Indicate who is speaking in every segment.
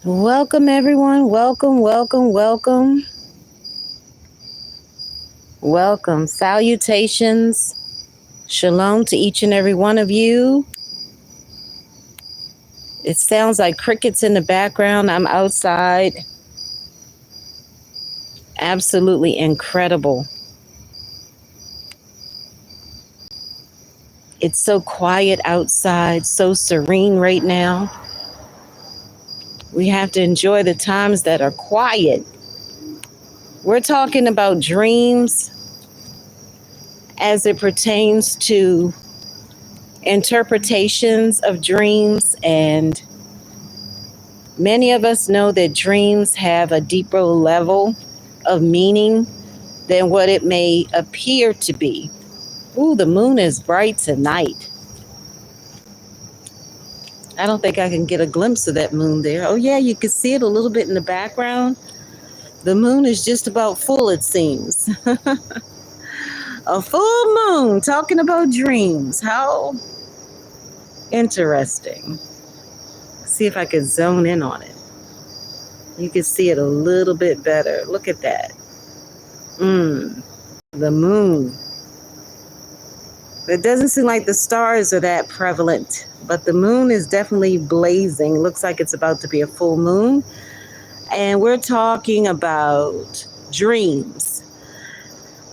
Speaker 1: Welcome, everyone. Welcome, welcome, welcome. Welcome. Salutations. Shalom to each and every one of you. It sounds like crickets in the background. I'm outside. Absolutely incredible. It's so quiet outside, so serene right now. We have to enjoy the times that are quiet. We're talking about dreams as it pertains to interpretations of dreams, and many of us know that dreams have a deeper level of meaning than what it may appear to be. Ooh, the moon is bright tonight. I don't think I can get a glimpse of that moon there. Oh yeah, you can see it a little bit in the background. The moon is just about full, it seems. A full moon talking about dreams. How interesting. See if I could zone in on it. You can see it a little bit better. Look at that. The moon. It doesn't seem like the stars are that prevalent, but the moon is definitely blazing. Looks like it's about to be a full moon. And we're talking about dreams.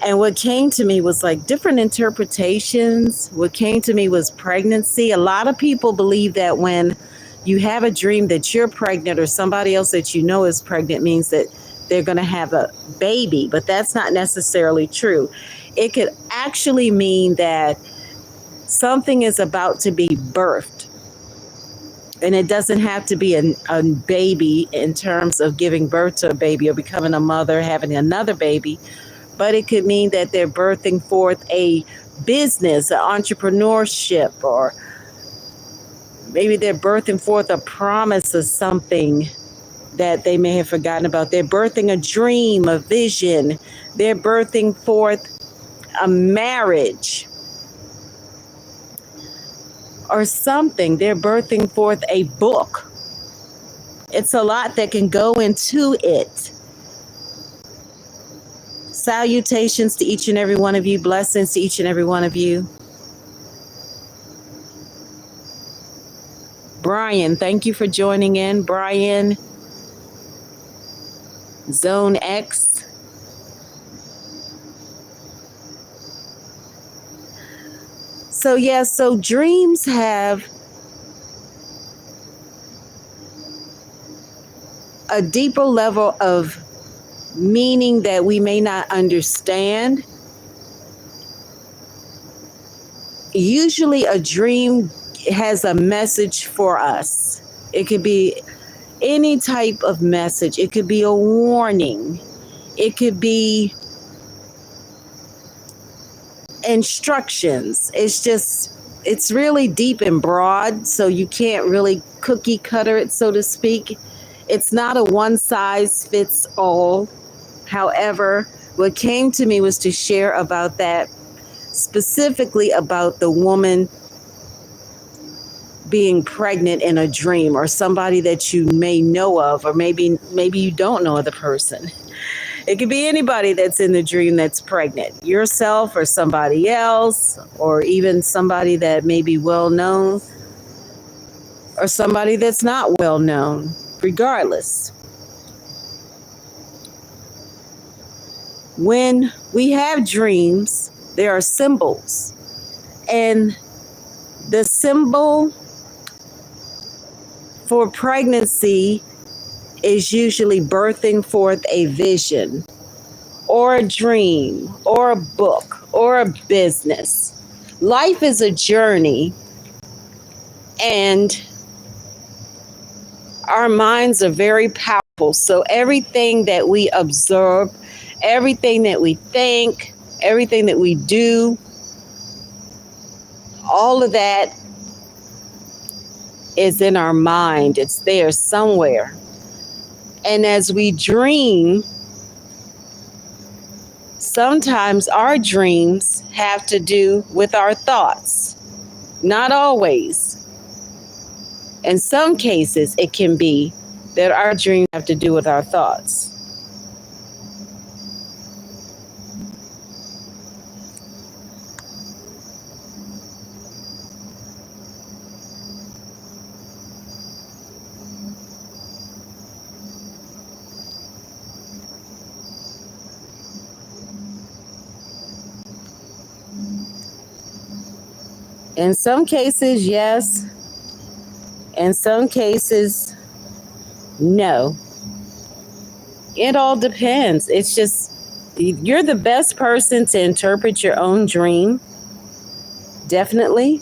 Speaker 1: And what came to me was like different interpretations. What came to me was pregnancy. A lot of people believe that when you have a dream that you're pregnant or somebody else that you know is pregnant means that they're going to have a baby, but that's not necessarily true. It could actually mean that something is about to be birthed. And it doesn't have to be a baby in terms of giving birth to a baby or becoming a mother, having another baby, but it could mean that they're birthing forth a business, an entrepreneurship, or maybe they're birthing forth a promise of something that they may have forgotten about. They're birthing a dream, a vision. They're birthing forth a marriage or something. They're birthing forth a book. It's a lot that can go into it. Salutations to each and every one of you. Blessings to each and every one of you. Brian, thank you for joining in. Brian, Zone X. So dreams have a deeper level of meaning that we may not understand. Usually a dream has a message for us. It could be any type of message. It could be a warning. It could be instructions. It's really deep and broad, so you can't really cookie cutter it, so to speak. It's not a one size fits all. However, what came to me was to share about that, specifically about the woman being pregnant in a dream, or somebody that you may know of, or maybe you don't know the person. It could be anybody that's in the dream that's pregnant, yourself or somebody else, or even somebody that may be well known or somebody that's not well known. Regardless, when we have dreams, there are symbols, and the symbol for pregnancy is usually birthing forth a vision or a dream or a book or a business. Life is a journey, and our minds are very powerful. So everything that we observe, everything that we think, everything that we do, all of that is in our mind. It's there somewhere. And as we dream, sometimes our dreams have to do with our thoughts. Not always. In some cases, it can be that our dreams have to do with our thoughts. In some cases, yes. In some cases, no. It all depends. It's just, you're the best person to interpret your own dream. Definitely.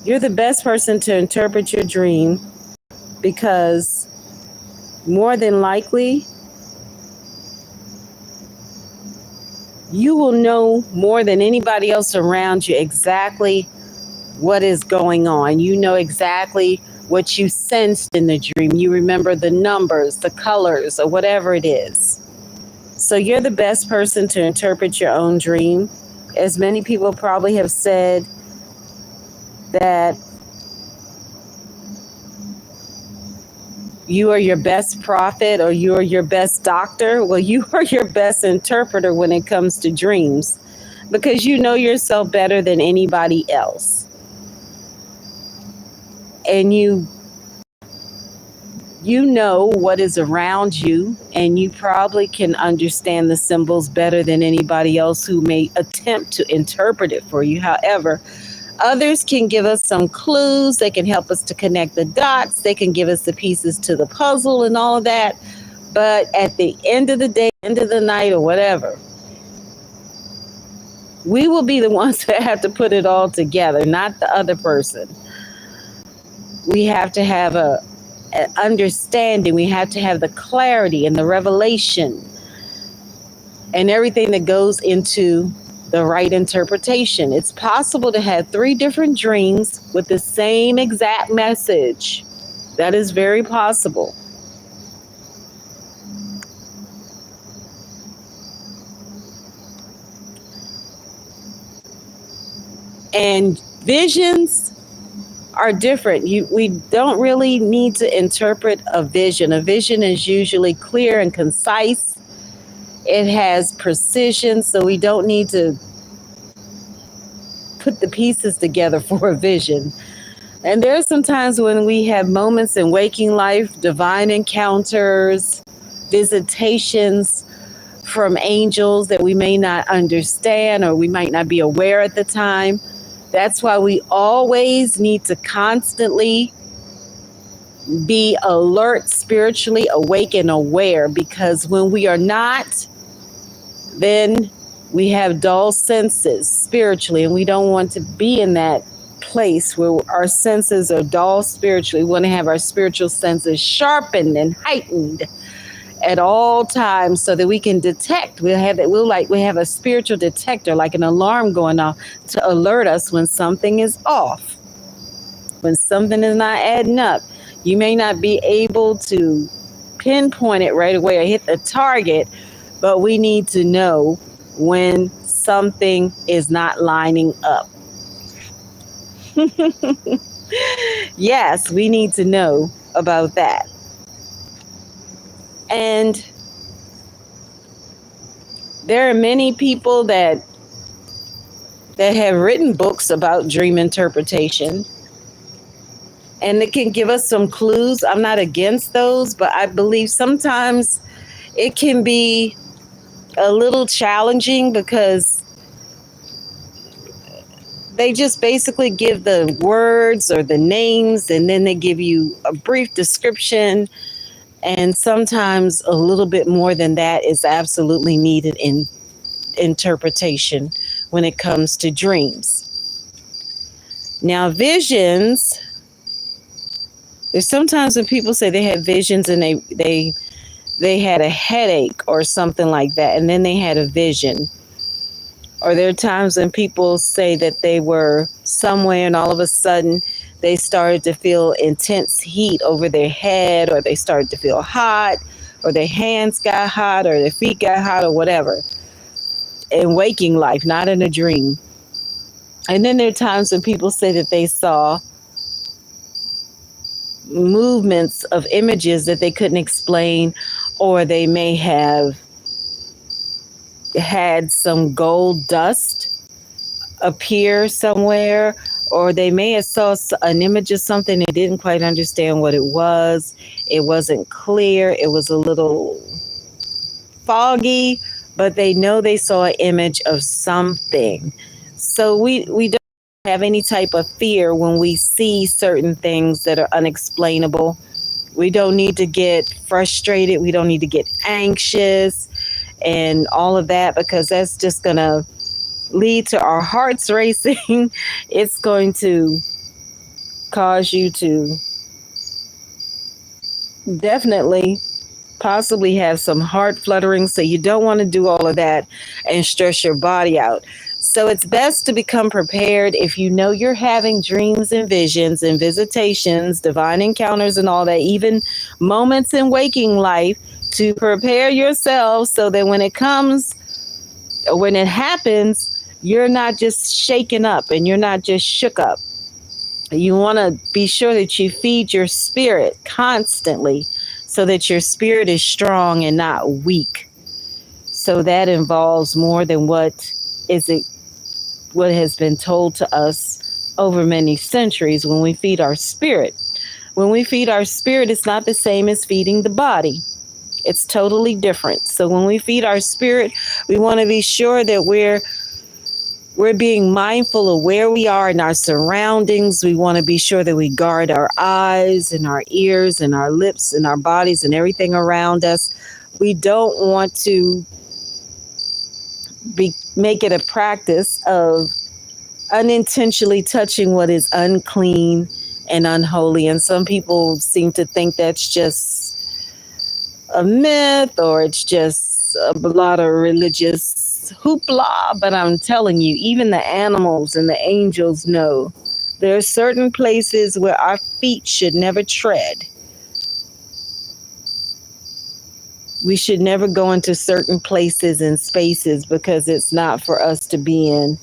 Speaker 1: You're the best person to interpret your dream because more than likely, you will know more than anybody else around you exactly what is going on. You know exactly what you sensed in the dream. You remember the numbers, the colors, or whatever it is. So you're the best person to interpret your own dream. As many people probably have said that you are your best prophet or you are your best doctor. Well, you are your best interpreter when it comes to dreams because you know yourself better than anybody else. And you know what is around you, and you probably can understand the symbols better than anybody else who may attempt to interpret it for you. However, others can give us some clues. They can help us to connect the dots. They can give us the pieces to the puzzle and all of that. But at the end of the day, end of the night, or whatever, we will be the ones that have to put it all together, not the other person. We have to have an understanding. We have to have the clarity and the revelation and everything that goes into the right interpretation. It's possible to have 3 different dreams with the same exact message. That is very possible. And visions are different. We don't really need to interpret a vision. A vision is usually clear and concise. It has precision, so we don't need to put the pieces together for a vision. And there are some times when we have moments in waking life, divine encounters, visitations from angels that we may not understand or we might not be aware at the time. That's why we always need to constantly be alert, spiritually awake and aware, because when we are not, then we have dull senses spiritually, and we don't want to be in that place where our senses are dull spiritually. We want to have our spiritual senses sharpened and heightened at all times so that we can detect. We have a spiritual detector, like an alarm going off to alert us when something is off, when something is not adding up. You may not be able to pinpoint it right away or hit the target, but we need to know when something is not lining up. Yes, we need to know about that. And there are many people that have written books about dream interpretation, and it can give us some clues. I'm not against those, but I believe sometimes it can be a little challenging because they just basically give the words or the names, and then they give you a brief description. And sometimes a little bit more than that is absolutely needed in interpretation when it comes to dreams. Now, visions, there's sometimes when people say they had visions and they had a headache or something like that, and then they had a vision. Or there are times when people say that they were somewhere and all of a sudden they started to feel intense heat over their head, or they started to feel hot, or their hands got hot, or their feet got hot, or whatever. In waking life, not in a dream. And then there are times when people say that they saw movements of images that they couldn't explain, or they may have had some gold dust appear somewhere, or they may have saw an image of something they didn't quite understand what it was. It wasn't clear. It was a little foggy, but they know they saw an image of something. So we don't have any type of fear when we see certain things that are unexplainable. We don't need to get frustrated. We don't need to get anxious and all of that, because that's just going to lead to our hearts racing. It's going to cause you to definitely possibly have some heart fluttering. So you don't want to do all of that and stress your body out. So it's best to become prepared if you know you're having dreams and visions and visitations, divine encounters and all that, even moments in waking life, to prepare yourself so that when it comes, or when it happens, you're not just shaken up and you're not just shook up. You want to be sure that you feed your spirit constantly so that your spirit is strong and not weak. So that involves more than what has been told to us over many centuries. When we feed our spirit, it's not the same as feeding the body. It's totally different. So when we feed our spirit, we want to be sure that we're being mindful of where we are in our surroundings. We want to be sure that we guard our eyes and our ears and our lips and our bodies and everything around us. We don't want to make it a practice of unintentionally touching what is unclean and unholy. And some people seem to think that's just a myth, or it's just a lot of religious hoopla. But I'm telling you, even the animals and the angels know there are certain places where our feet should never tread. We should never go into certain places and spaces because it's not for us to be in.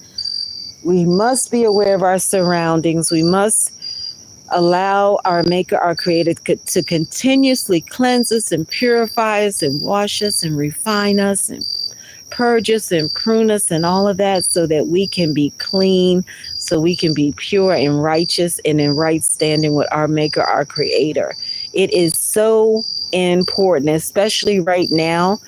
Speaker 1: We must be aware of our surroundings. We must allow our Maker, our Creator, to continuously cleanse us and purify us and wash us and refine us and purge us and prune us and all of that, so that we can be clean, so we can be pure and righteous and in right standing with our Maker, our Creator. It is so important, especially right now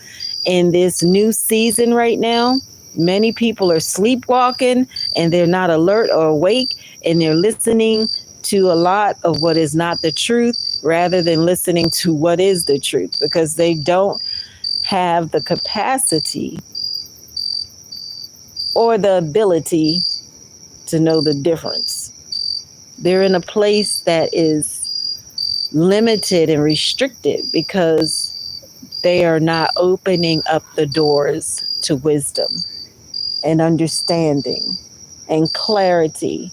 Speaker 1: in this new season right now. Many people are sleepwalking and they're not alert or awake, and they're listening to a lot of what is not the truth rather than listening to what is the truth, because they don't have the capacity or the ability to know the difference. They're in a place that is limited and restricted because they are not opening up the doors to wisdom and understanding and clarity.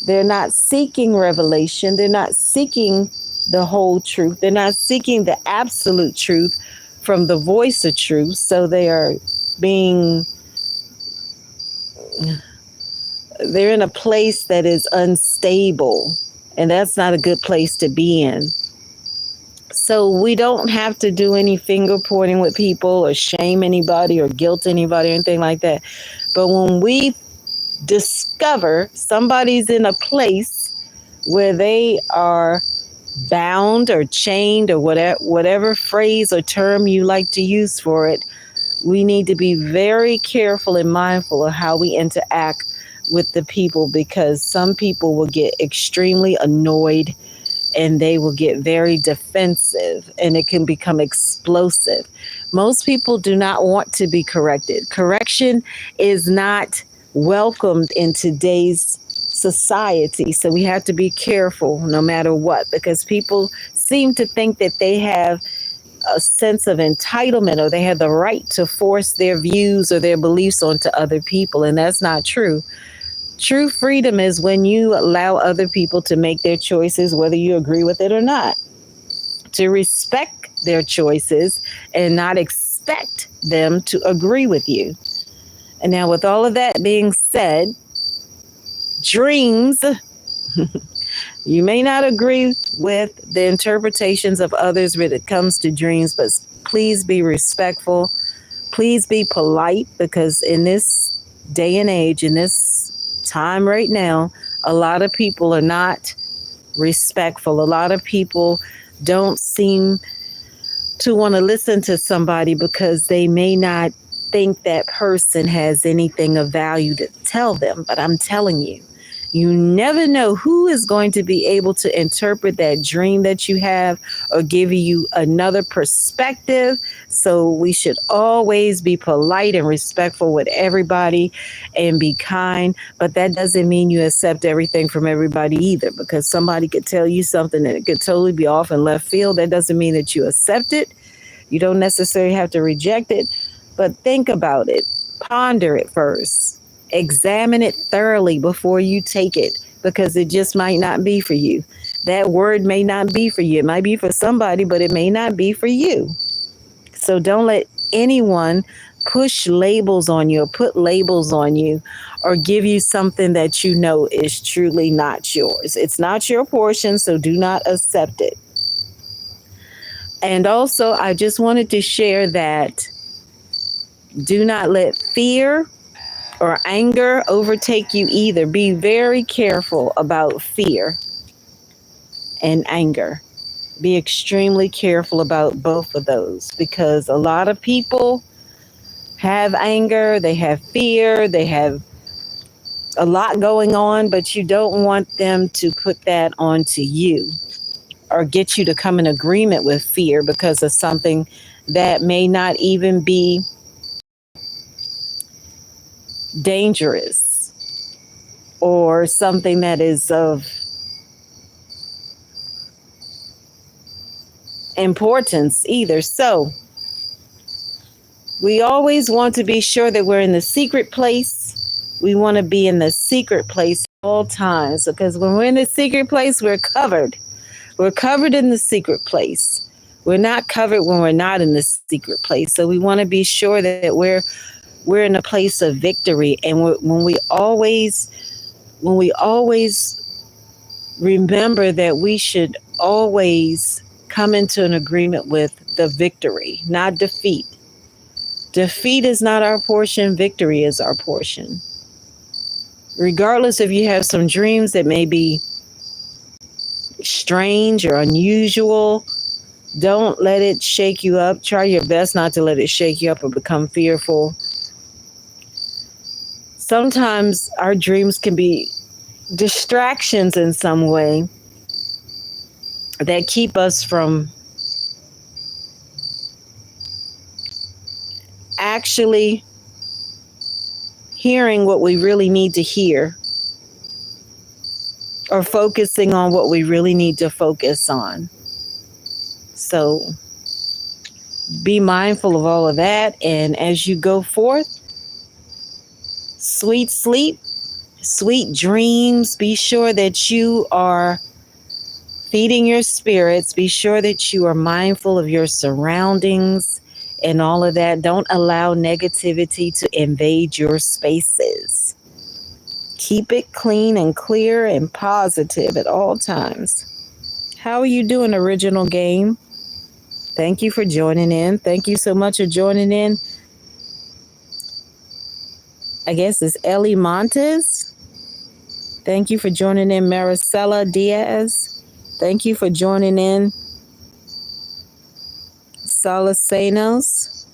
Speaker 1: They're not seeking revelation. They're not seeking the whole truth. They're not seeking the absolute truth from the voice of truth. So they're in a place that is unstable, and that's not a good place to be in. So we don't have to do any finger pointing with people or shame anybody or guilt anybody or anything like that. But when we discover somebody's in a place where they are bound or chained, or whatever phrase or term you like to use for it, we need to be very careful and mindful of how we interact with the people, because some people will get extremely annoyed and they will get very defensive, and it can become explosive. Most people do not want to be corrected. Correction is not welcomed in today's society. So we have to be careful no matter what, because people seem to think that they have a sense of entitlement, or they have the right to force their views or their beliefs onto other people. And that's not true. True freedom is when you allow other people to make their choices, whether you agree with it or not, to respect their choices and not expect them to agree with you. And now, with all of that being said, dreams You may not agree with the interpretations of others when it comes to dreams, but please be respectful. Please be polite, because in this day and age, in this time right now, a lot of people are not respectful. A lot of people don't seem to want to listen to somebody because they may not think that person has anything of value to tell them. But I'm telling you, you never know who is going to be able to interpret that dream that you have or give you another perspective. So we should always be polite and respectful with everybody and be kind. But that doesn't mean you accept everything from everybody either, because somebody could tell you something that it could totally be off in left field. That doesn't mean that you accept it. You don't necessarily have to reject it, but think about it. Ponder it first. Examine it thoroughly before you take it, because it just might not be for you. That word may not be for you. It might be for somebody, but it may not be for you. So don't let anyone push labels on you or put labels on you or give you something that you know is truly not yours. It's not your portion, so do not accept it. And also, I just wanted to share that do not let fear or anger overtake you either. Be very careful about fear and anger. Be extremely careful about both of those, because a lot of people have anger, they have fear, they have a lot going on, but you don't want them to put that onto you or get you to come in agreement with fear because of something that may not even be dangerous or something that is of importance either. So we always want to be sure that we're in the secret place. We want to be in the secret place at all times, because when we're in the secret place, we're covered. We're covered in the secret place. We're not covered when we're not in the secret place. So we want to be sure that we're in a place of victory. And when we always remember that we should always come into an agreement with the victory, not defeat. Defeat is not our portion. Victory is our portion. Regardless if you have some dreams that may be strange or unusual, don't let it shake you up. Try your best not to let it shake you up or become fearful. Sometimes our dreams can be distractions in some way that keep us from actually hearing what we really need to hear or focusing on what we really need to focus on. So be mindful of all of that. And as you go forth, sweet sleep, sweet dreams. Be sure that you are feeding your spirits. Be sure that you are mindful of your surroundings and all of that. Don't allow negativity to invade your spaces. Keep it clean and clear and positive at all times. How are you doing, Original Game? Thank you for joining in. Thank you so much for joining in. I guess it's Ellie Montes. Thank you for joining in, Maricela Diaz. Thank you for joining in, Salacenos.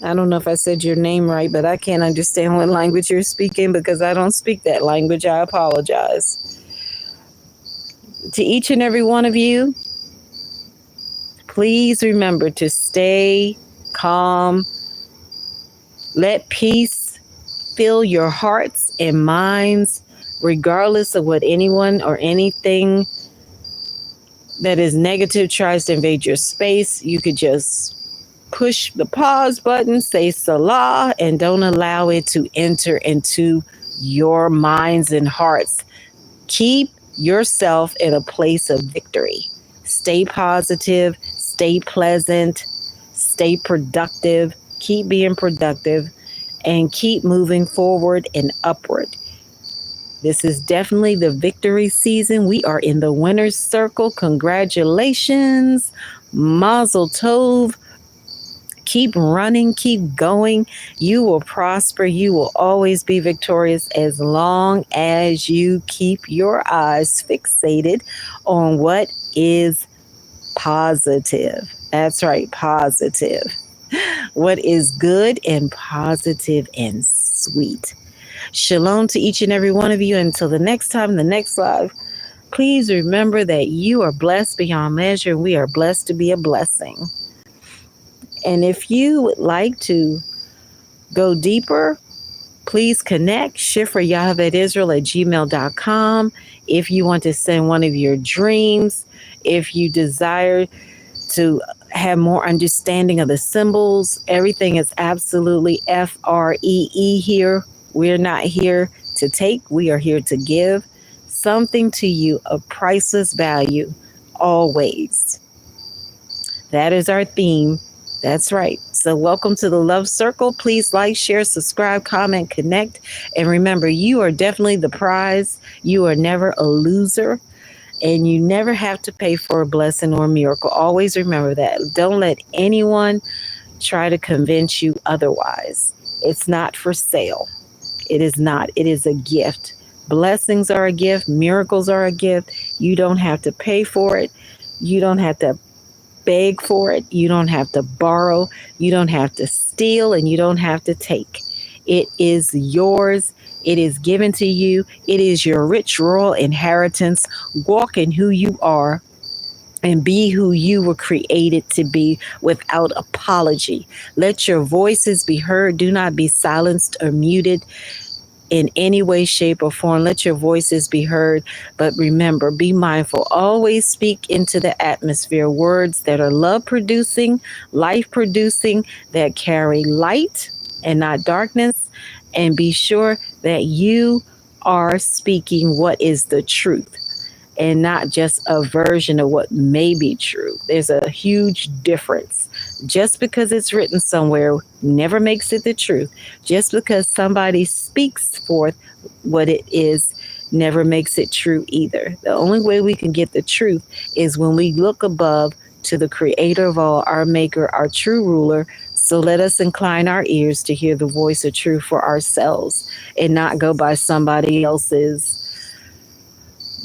Speaker 1: I don't know if I said your name right, but I can't understand what language you're speaking because I don't speak that language. I apologize. To each and every one of you, please remember to stay calm. Let peace fill your hearts and minds, regardless of what anyone or anything that is negative tries to invade your space. You could just push the pause button, say Salah, and don't allow it to enter into your minds and hearts. Keep yourself in a place of victory. Stay positive, stay pleasant, stay productive, keep being productive, and keep moving forward and upward. This is definitely the victory season. We are in the winner's circle. Congratulations. Mazel tov. Keep running, keep going. You will prosper. You will always be victorious as long as you keep your eyes fixated on what is positive. That's right, positive. What is good and positive and sweet. Shalom to each and every one of you. Until the next time, the next live, please remember that you are blessed beyond measure. We are blessed to be a blessing. And if you would like to go deeper, please connect Shifrah Yocheved Yisrael at gmail.com. If you want to send one of your dreams, if you desire to have more understanding of the symbols, everything is absolutely FREE here. We're not here to take, we are here to give something to you of priceless value always. That is our theme. That's right. So welcome to the Love Circle. Please like, share, subscribe, comment, connect. And remember, you are definitely the prize. You are never a loser. And you never have to pay for a blessing or a miracle. Always remember that. Don't let anyone try to convince you otherwise. It's not for sale. It is not. It is a gift. Blessings are a gift. Miracles are a gift. You don't have to pay for it. You don't have to beg for it. You don't have to borrow. You don't have to steal, and you don't have to take. It is yours. It is given to you. It is your rich royal inheritance. Walk in who you are and be who you were created to be without apology. Let your voices be heard. Do not be silenced or muted in any way, shape, or form. Let your voices be heard. But remember, be mindful. Always speak into the atmosphere words that are love producing, life producing, that carry light and not darkness. And be sure that you are speaking what is the truth and not just a version of what may be true. There's a huge difference. Just because it's written somewhere never makes it the truth. Just because somebody speaks forth what it is never makes it true either. The only way we can get the truth is when we look above to the creator of all, our maker, our true ruler. So let us incline our ears to hear the voice of truth for ourselves and not go by somebody else's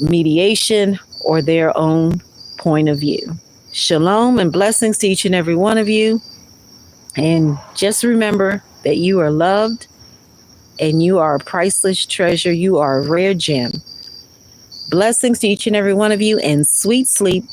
Speaker 1: mediation or their own point of view. Shalom and blessings to each and every one of you. And just remember that you are loved and you are a priceless treasure. You are a rare gem. Blessings to each and every one of you and sweet sleep.